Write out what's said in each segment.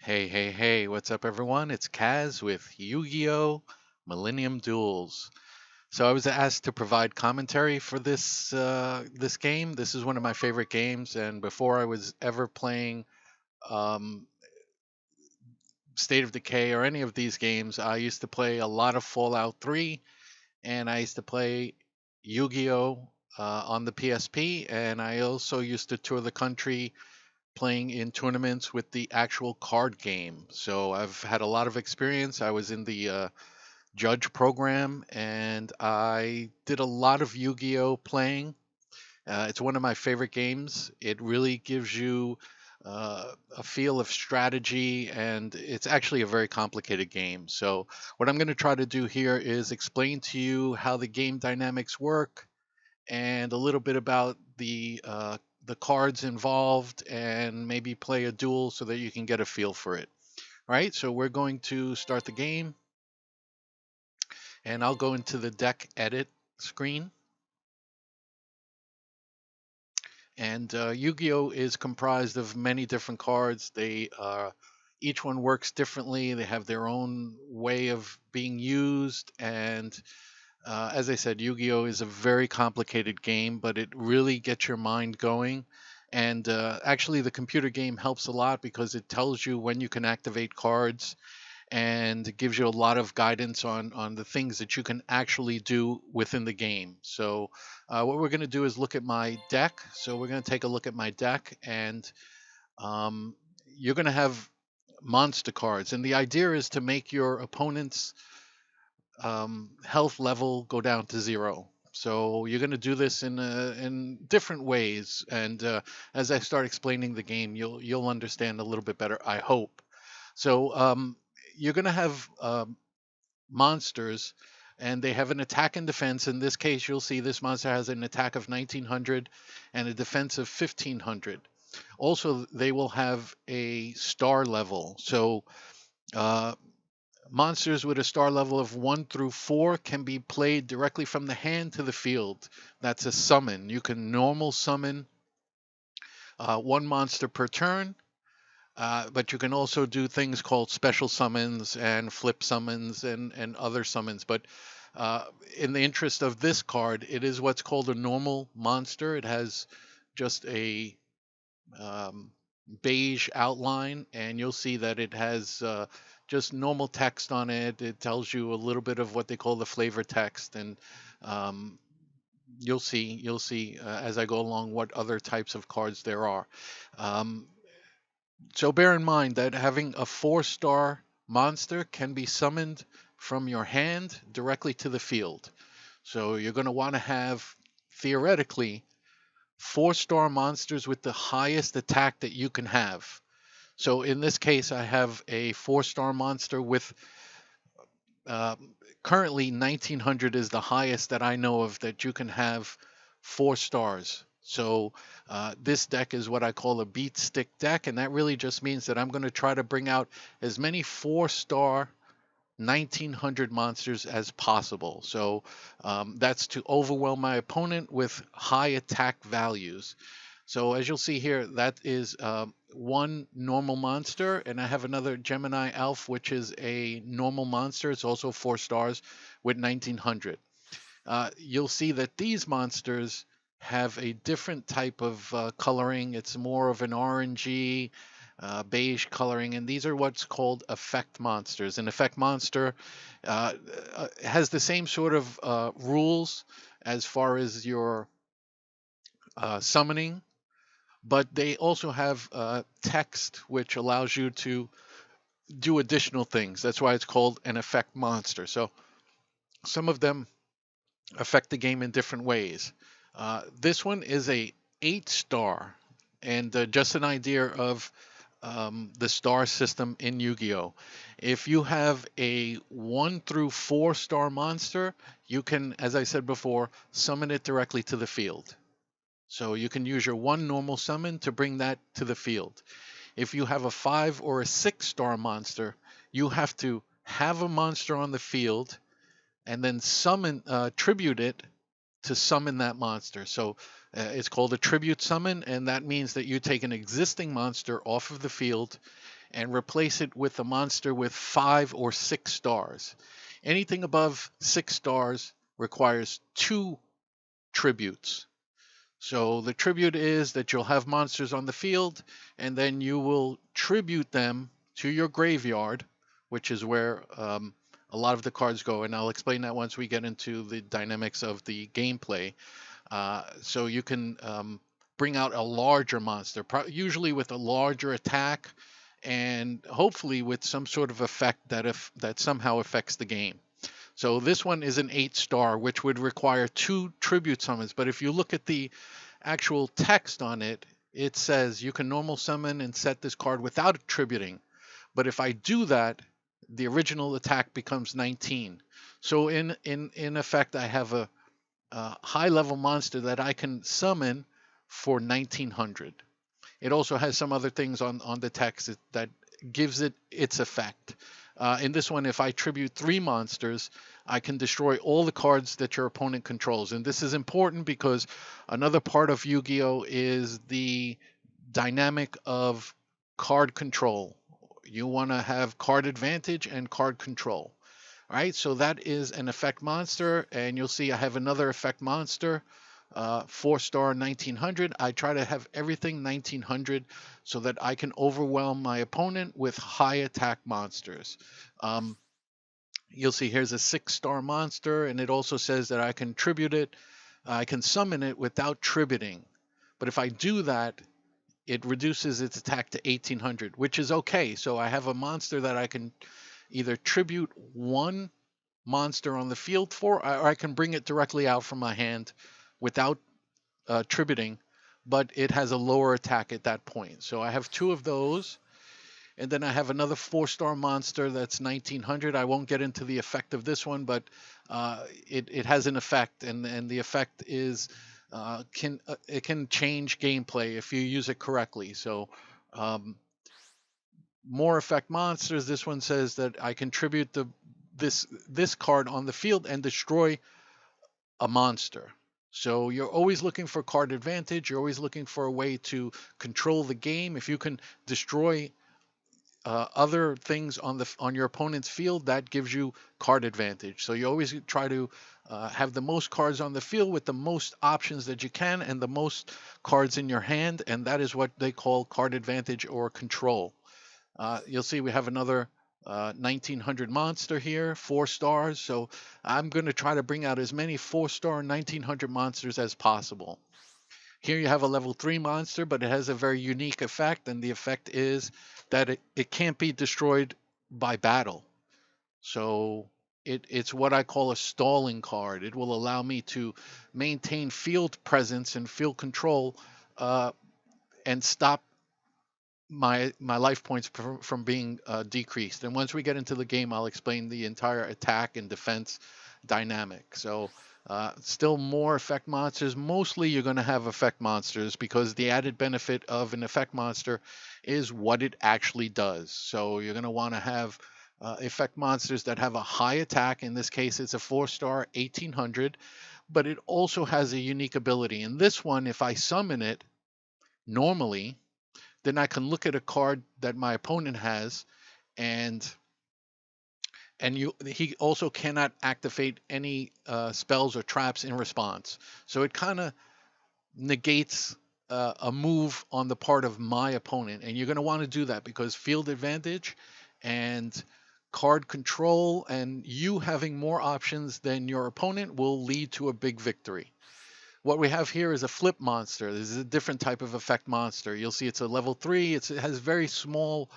Hey, hey, hey, what's up, everyone? It's Kaz with Yu-Gi-Oh! Millennium Duels. So I was asked to provide commentary for this game. This is one of my favorite games, and before I was ever playing um, State of Decay or any of these games, I used to play a lot of Fallout 3, and I used to play Yu-Gi-Oh! On the PSP, and I also used to tour the country playing in tournaments with the actual card game. So I've had a lot of experience. I was in the judge program and I did a lot of Yu Gi Oh! Playing. It's one of my favorite games. It really gives you a feel of strategy, and it's actually a very complicated game. So, what I'm going to try to do here is explain to you how the game dynamics work and a little bit about the cards involved, and maybe play a duel so that you can get a feel for it. All right, so we're going to start the game, and I'll go into the deck edit screen. And Yu-Gi-Oh is comprised of many different cards. They each one works differently. They have their own way of being used, and as I said, Yu-Gi-Oh is a very complicated game, but it really gets your mind going. And actually, the computer game helps a lot because it tells you when you can activate cards, and it gives you a lot of guidance on the things that you can actually do within the game. So, what we're going to do is look at my deck. So, we're going to take a look at my deck, and um, you're going to have monster cards. And the idea is to make your opponent's health level go down to zero. So you're going to do this in different ways, and as I start explaining the game, you'll understand a little bit better, I hope. So you're going to have monsters, and they have an attack and defense. In this case, you'll see this monster has an attack of 1900 and a defense of 1500. Also, they will have a star level. So uh, monsters with a star level of 1 through 4 can be played directly from the hand to the field. That's a summon. You can normal summon one monster per turn, but you can also do things called special summons and flip summons and other summons. But uh, in the interest of this card, it is what's called a normal monster. It has just a um, beige outline, and you'll see that it has just normal text on it. It tells you a little bit of what they call the flavor text, and um, you'll see as I go along what other types of cards there are. Um, so bear in mind that having a 4-star monster can be summoned from your hand directly to the field. So you're going to want to have, theoretically, 4-star monsters with the highest attack that you can have. So in this case, I have a 4-star monster with uh, currently 1900 is the highest that I know of that you can have 4 stars. So this deck is what I call a Beatstick deck, and that really just means that I'm going to try to bring out as many 4-star 1900 monsters as possible. So that's to overwhelm my opponent with high attack values. So as you'll see here, that is one normal monster, and I have another Gemini Elf, which is a normal monster. It's also 4 stars with 1900. You'll see that these monsters have a different type of coloring. It's more of an orangey, beige coloring, and these are what's called effect monsters. An effect monster uh, has the same sort of rules as far as your summoning, but they also have text which allows you to do additional things. That's why it's called an effect monster. So some of them affect the game in different ways. This one is a 8-star, and just an idea of the star system in Yu-Gi-Oh. If you have a 1 through 4-star monster, you can, as I said before, summon it directly to the field. So you can use your one normal summon to bring that to the field. If you have a 5 or a 6-star monster, you have to have a monster on the field and then summon, tribute it to summon that monster. So it's called a tribute summon, and that means that you take an existing monster off of the field and replace it with a monster with 5 or 6 stars. Anything above 6 stars requires 2 tributes. So the tribute is that you'll have monsters on the field, and then you will tribute them to your graveyard, which is where a lot of the cards go. And I'll explain that once we get into the dynamics of the gameplay. So you can bring out a larger monster, usually with a larger attack, and hopefully with some sort of effect that somehow affects the game. So this one is an 8-star, which would require 2 tribute summons. But if you look at the actual text on it, it says you can normal summon and set this card without attributing. But if I do that, the original attack becomes 19. So in effect, I have a high level monster that I can summon for 1900. It also has some other things on the text that gives it its effect. In this one, if I tribute 3 monsters, I can destroy all the cards that your opponent controls. And this is important because another part of Yu-Gi-Oh! Is the dynamic of card control. You want to have card advantage and card control. All right, so that is an effect monster, and you'll see I have another effect monster, 4-star 1900. I try to have everything 1900 so that I can overwhelm my opponent with high attack monsters. You'll see here's a 6-star monster, and it also says that I can tribute it. I can summon it without tributing. But if I do that, it reduces its attack to 1800, which is okay. So I have a monster that I can either tribute 1 monster on the field for, or I can bring it directly out from my hand without tributing, but it has a lower attack at that point. So I have 2 of those. And then I have another 4-star monster that's 1900. I won't get into the effect of this one, but it has an effect, and the effect is it can change gameplay if you use it correctly. So more effect monsters. This one says that I contribute this card on the field and destroy a monster. So you're always looking for card advantage. You're always looking for a way to control the game. If you can destroy other things on your opponent's field, that gives you card advantage. So you always try to have the most cards on the field with the most options that you can and the most cards in your hand, and that is what they call card advantage or control. You'll see we have another 1900 monster here, 4 stars. So I'm going to try to bring out as many 4-star 1900 monsters as possible. Here you have a level 3 monster, but it has a very unique effect, and the effect is that it can't be destroyed by battle. So it's what I call a stalling card. It will allow me to maintain field presence and field control and stop my life points from being decreased. And once we get into the game, I'll explain the entire attack and defense dynamic. So still more effect monsters. Mostly you're going to have effect monsters because the added benefit of an effect monster is what it actually does. So you're going to want to have effect monsters that have a high attack. In this case, it's a 4-star 1800, but it also has a unique ability. In this one, if I summon it normally, then I can look at a card that my opponent has, and he also cannot activate any spells or traps in response. So it kind of negates a move on the part of my opponent, and you're going to want to do that because field advantage and card control and you having more options than your opponent will lead to a big victory. What we have here is a flip monster. This is a different type of effect monster. You'll see it's a level 3. It has very small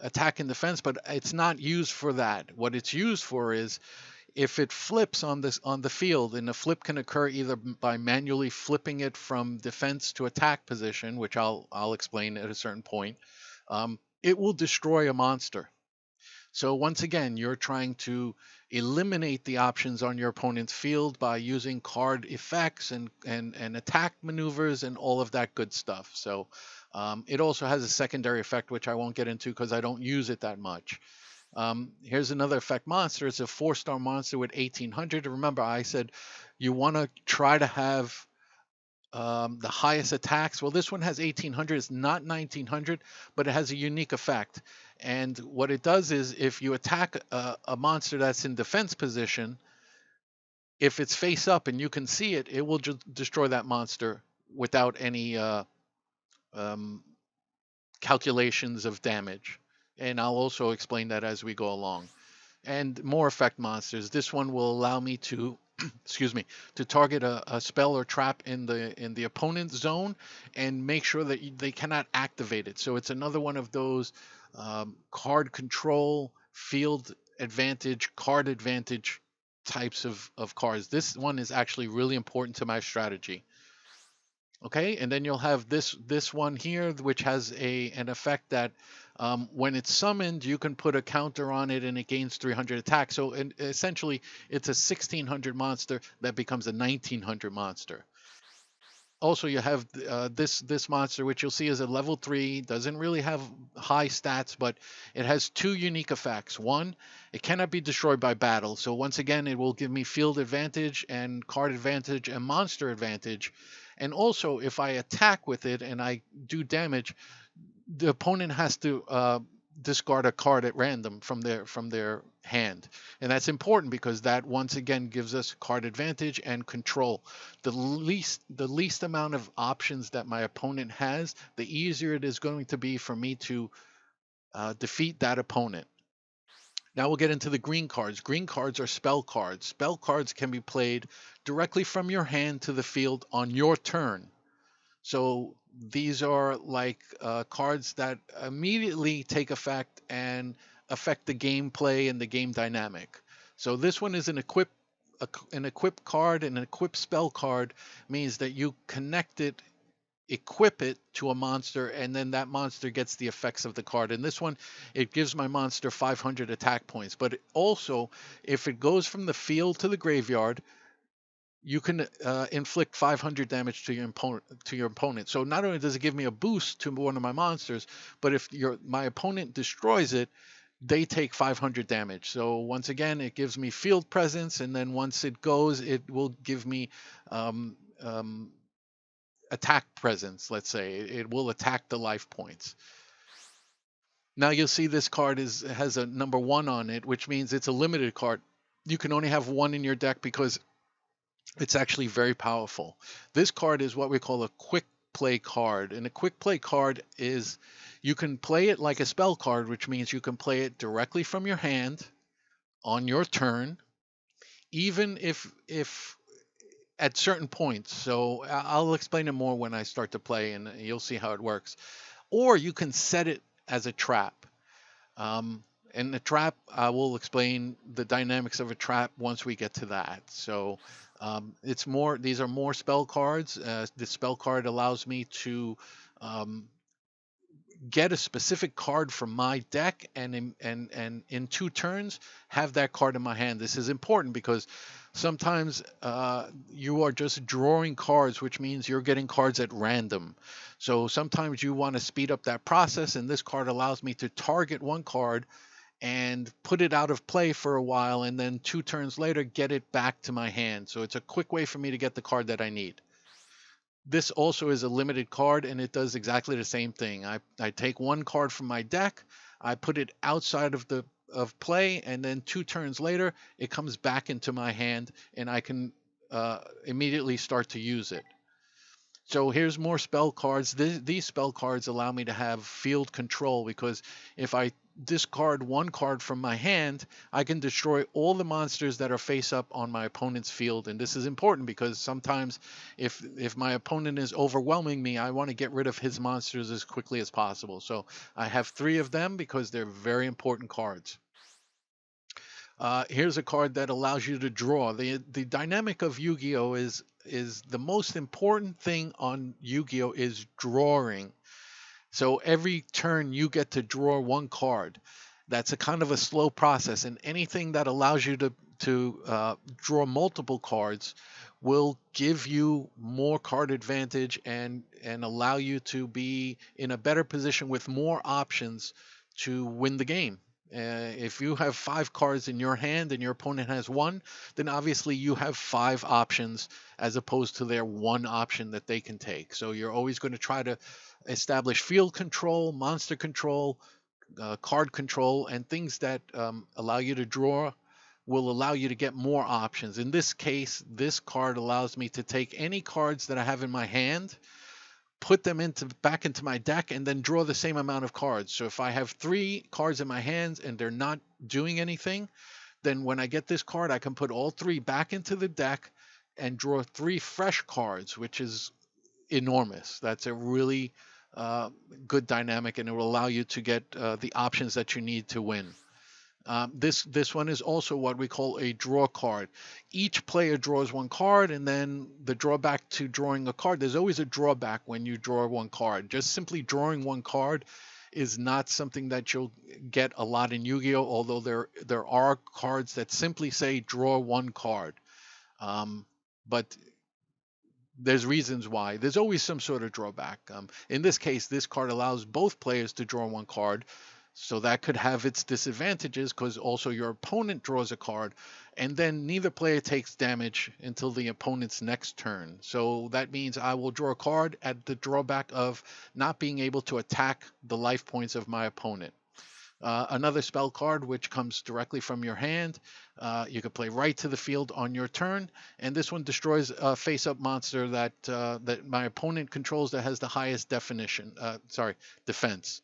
attack and defense, but it's not used for that. What it's used for is if it flips on the field, and a flip can occur either by manually flipping it from defense to attack position, which I'll explain at a certain point. It will destroy a monster. So once again, you're trying to eliminate the options on your opponent's field by using card effects and attack maneuvers and all of that good stuff. So it also has a secondary effect, which I won't get into because I don't use it that much. Here's another effect monster. It's a 4-star monster with 1800. Remember, I said you want to try to have the highest attacks. Well, this one has 1800. It's not 1900, but it has a unique effect. And what it does is, if you attack a monster that's in defense position, if it's face up and you can see it, it will just destroy that monster without any um, calculations of damage. And I'll also explain that as we go along. And more effect monsters. This one will allow me to, excuse me, to target a spell or trap in the opponent's zone and make sure that they cannot activate it. So it's another one of those card control, field advantage, card advantage types of cards. This one is actually really important to my strategy. Okay, and then you'll have this one here, which has an effect that when it's summoned, you can put a counter on it and it gains 300 attack. So essentially, it's a 1600 monster that becomes a 1900 monster. Also, you have this monster, which you'll see is a level 3, doesn't really have high stats, but it has two unique effects. One, it cannot be destroyed by battle. So once again, it will give me field advantage and card advantage and monster advantage. And also, if I attack with it and I do damage, the opponent has to discard a card at random from their hand, and that's important because that once again gives us card advantage and control. The least amount of options that my opponent has, the easier it is going to be for me to defeat that opponent. Now we'll get into the green cards. Green cards are spell cards. Spell cards can be played directly from your hand to the field on your turn. So these are like cards that immediately take effect and affect the gameplay and the game dynamic. So this one is an equip card, and an equip spell card means that you connect it, equip it to a monster, and then that monster gets the effects of the card. And this one, it gives my monster 500 attack points. But also, if it goes from the field to the graveyard, you can inflict 500 damage to your opponent. So not only does it give me a boost to one of my monsters, but if my opponent destroys it, they take 500 damage. So once again, it gives me field presence, and then once it goes, it will give me um, um, attack presence. Let's say it will attack the life points. Now you'll see this card has a number 1 on it, which means it's a limited card. You can only have 1 in your deck because it's actually very powerful. This card is what we call a quick play card. And a quick play card is, you can play it like a spell card, which means you can play it directly from your hand on your turn, even if at certain points. So I'll explain it more when I start to play, and you'll see how it works. Or you can set it as a trap. And the trap, I will explain the dynamics of a trap once we get to that. So it's more; these are more spell cards. The spell card allows me to get a specific card from my deck, and in 2 turns have that card in my hand. This is important because sometimes you are just drawing cards, which means you're getting cards at random. So sometimes you want to speed up that process, and this card allows me to target one card and put it out of play for a while, and then 2 turns later get it back to my hand. So it's a quick way for me to get the card that I need. This also is a limited card, and it does exactly the same thing. I take 1 card from my deck, I put it outside of play, and then 2 turns later it comes back into my hand, and I can immediately start to use it. So here's more spell cards. These spell cards allow me to have field control, because if I discard 1 card from my hand, I can destroy all the monsters that are face up on my opponent's field. And this is important because sometimes if my opponent is overwhelming me, I want to get rid of his monsters as quickly as possible. So I have 3 of them because they're very important cards. Here's a card that allows you to draw. The dynamic of Yu-Gi-Oh is the most important thing on Yu-Gi-Oh is drawing. So every turn you get to draw 1 card. That's a kind of a slow process, and anything that allows you to draw multiple cards will give you more card advantage and allow you to be in a better position with more options to win the game. If you have 5 cards in your hand and your opponent has one, then obviously you have 5 options as opposed to their one option that they can take. So you're always going to try to establish field control, monster control, card control, and things that allow you to draw will allow you to get more options. In this case, this card allows me to take any cards that I have in my hand, put them into back into my deck, and then draw the same amount of cards. So if I have 3 cards in my hands and they're not doing anything, then when I get this card, I can put all 3 back into the deck and draw 3 fresh cards, which is enormous. That's a really uh, good dynamic, and it will allow you to get the options that you need to win. This one is also what we call a draw card. Each player draws 1 card, and then the drawback to drawing a card. There's always a drawback when you draw 1 card. Just simply drawing 1 card is not something that you'll get a lot in Yu-Gi-Oh. Although there are cards that simply say draw 1 card, but there's reasons why. There's always some sort of drawback. In this case, this card allows both players to draw 1 card. So that could have its disadvantages because also your opponent draws a card, and then neither player takes damage until the opponent's next turn. So that means I will draw a card at the drawback of not being able to attack the life points of my opponent. Another spell card which comes directly from your hand. You can play right to the field on your turn, and this one destroys a face-up monster that my opponent controls that has the highest defense.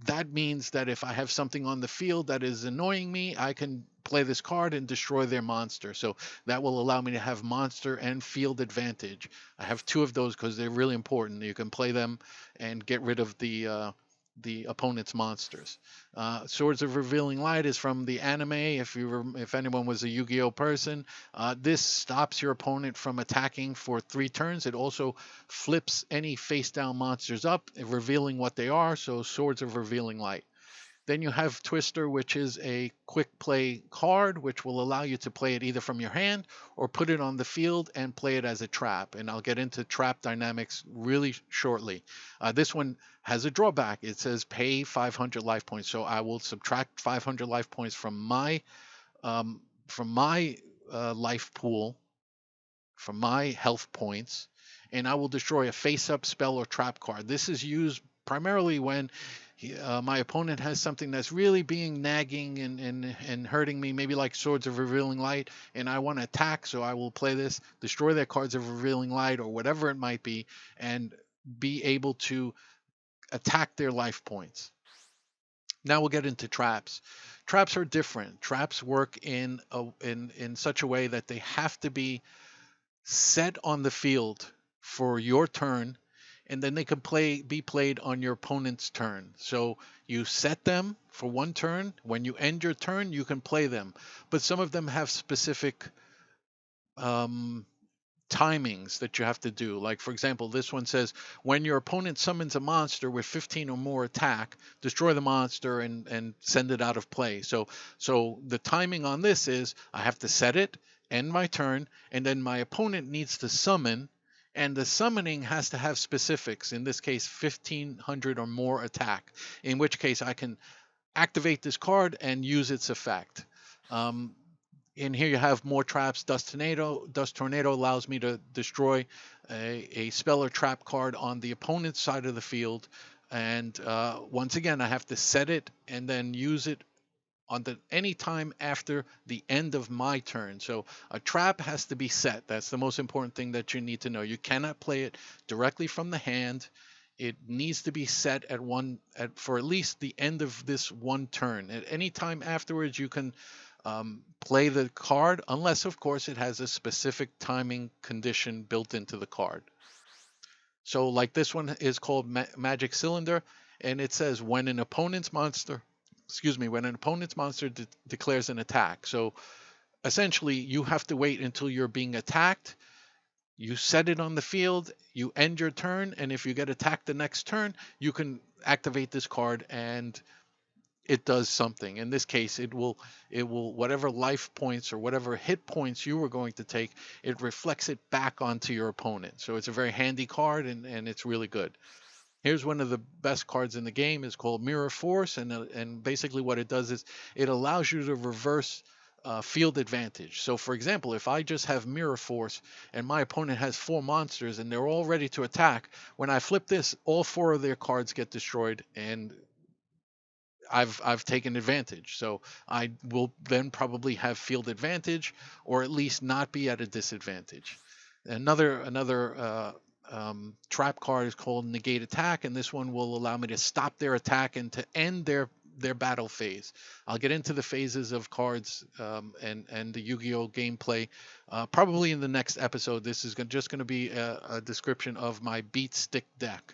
That means that if I have something on the field that is annoying me, I can play this card and destroy their monster. So that will allow me to have monster and field advantage. I have 2 of those because they're really important. You can play them and get rid of the opponent's monsters. Swords of Revealing Light is from the anime. If anyone was a Yu-Gi-Oh person, this stops your opponent from attacking for 3 turns. It also flips any face-down monsters up, revealing what they are. So Swords of Revealing Light. Then you have Twister, which is a quick play card, which will allow you to play it either from your hand or put it on the field and play it as a trap. And I'll get into trap dynamics really shortly. This one has a drawback. It says pay 500 life points. So I will subtract 500 life points from my life pool, from my health points, and I will destroy a face-up spell or trap card. This is used primarily when my opponent has something that's really being nagging and hurting me, maybe like Swords of Revealing Light, and I want to attack, so I will play this, destroy their cards of Revealing Light or whatever it might be, and be able to attack their life points. Now we'll get into traps. Traps are different. Traps work in such a way that they have to be set on the field for your turn, and then they can be played on your opponent's turn. So you set them for 1 turn. When you end your turn, you can play them. But some of them have specific timings that you have to do. Like, for example, this one says, when your opponent summons a monster with 15 or more attack, destroy the monster and send it out of play. So the timing on this is I have to set it, end my turn, and then my opponent needs to summon, and the summoning has to have specifics. In this case, 1500 or more attack, in which case I can activate this card and use its effect. In here you have more traps. Dust Tornado. Dust Tornado allows me to destroy a spell or trap card on the opponent's side of the field. And once again, I have to set it and then use it on any time after the end of my turn. So a trap has to be set. That's the most important thing that you need to know. You cannot play it directly from the hand. It needs to be set for at least the end of this 1 turn. At any time afterwards, you can play the card, unless of course it has a specific timing condition built into the card. So like this one is called Magic Cylinder, and it says when an opponent's monster declares an attack. So essentially you have to wait until you're being attacked, you set it on the field, you end your turn, and if you get attacked the next turn, you can activate this card and it does something. In this case, it will whatever life points or whatever hit points you were going to take, it reflects it back onto your opponent. So it's a very handy card, and it's really good. Here's one of the best cards in the game. It's called Mirror Force, and basically what it does is it allows you to reverse field advantage. So, for example, if I just have Mirror Force and my opponent has 4 monsters and they're all ready to attack, when I flip this, all 4 of their cards get destroyed, and I've taken advantage. So I will then probably have field advantage, or at least not be at a disadvantage. Another trap card is called Negate Attack, and this one will allow me to stop their attack and to end their battle phase. I'll get into the phases of cards and the Yu-Gi-Oh gameplay probably in the next episode. This is just going to be a description of my Beatstick deck.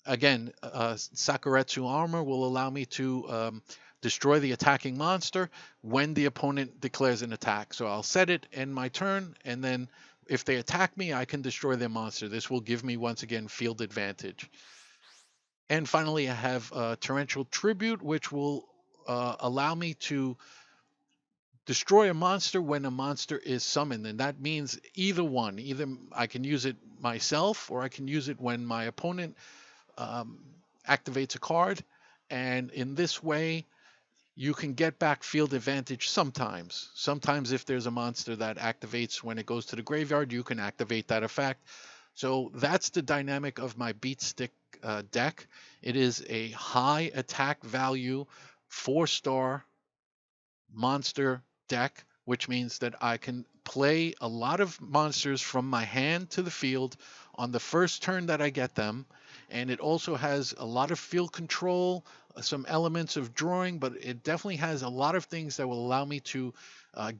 Again, Sakuretsu armor will allow me to destroy the attacking monster when the opponent declares an attack. So I'll set it in my turn, and then if they attack me, I can destroy their monster. This will give me, once again, field advantage. And finally, I have Torrential Tribute, which will allow me to destroy a monster when a monster is summoned. And that means either one. Either I can use it myself, or I can use it when my opponent activates a card, and in this way you can get back field advantage sometimes. Sometimes if there's a monster that activates when it goes to the graveyard, you can activate that effect. So that's the dynamic of my Beatstick deck. It is a high attack value 4-star monster deck, which means that I can play a lot of monsters from my hand to the field on the first turn that I get them. And it also has a lot of field control, some elements of drawing, but it definitely has a lot of things that will allow me to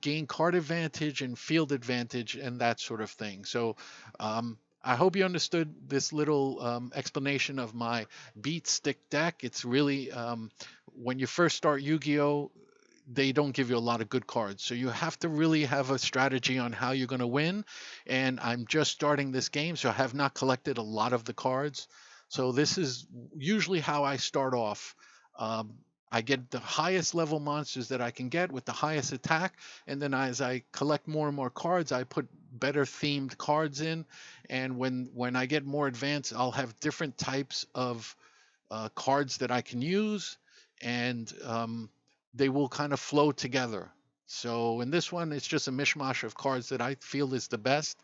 gain card advantage and field advantage and that sort of thing. So I hope you understood this little explanation of my Beatstick deck. It's really, when you first start Yu-Gi-Oh, they don't give you a lot of good cards. So you have to really have a strategy on how you're going to win. And I'm just starting this game, so I have not collected a lot of the cards. So this is usually how I start off. I get the highest level monsters that I can get with the highest attack, and then as I collect more and more cards, I put better themed cards in. And when I get more advanced, I'll have different types of cards that I can use, and they will kind of flow together. So in this one, it's just a mishmash of cards that I feel is the best,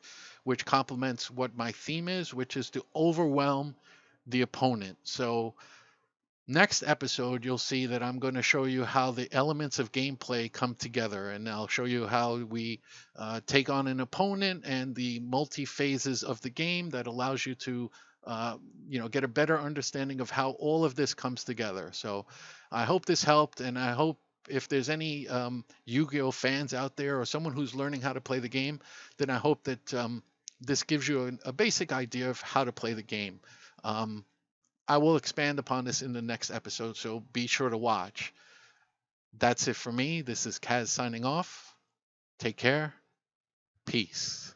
which complements what my theme is, which is to overwhelm the opponent. So next episode, you'll see that I'm going to show you how the elements of gameplay come together, and I'll show you how we take on an opponent and the multi-phases of the game that allows you to get a better understanding of how all of this comes together. So I hope this helped, and I hope if there's any Yu-Gi-Oh fans out there or someone who's learning how to play the game, then I hope that this gives you a basic idea of how to play the game. I will expand upon this in the next episode, so be sure to watch. That's it for me. This is Kaz signing off. Take care. Peace.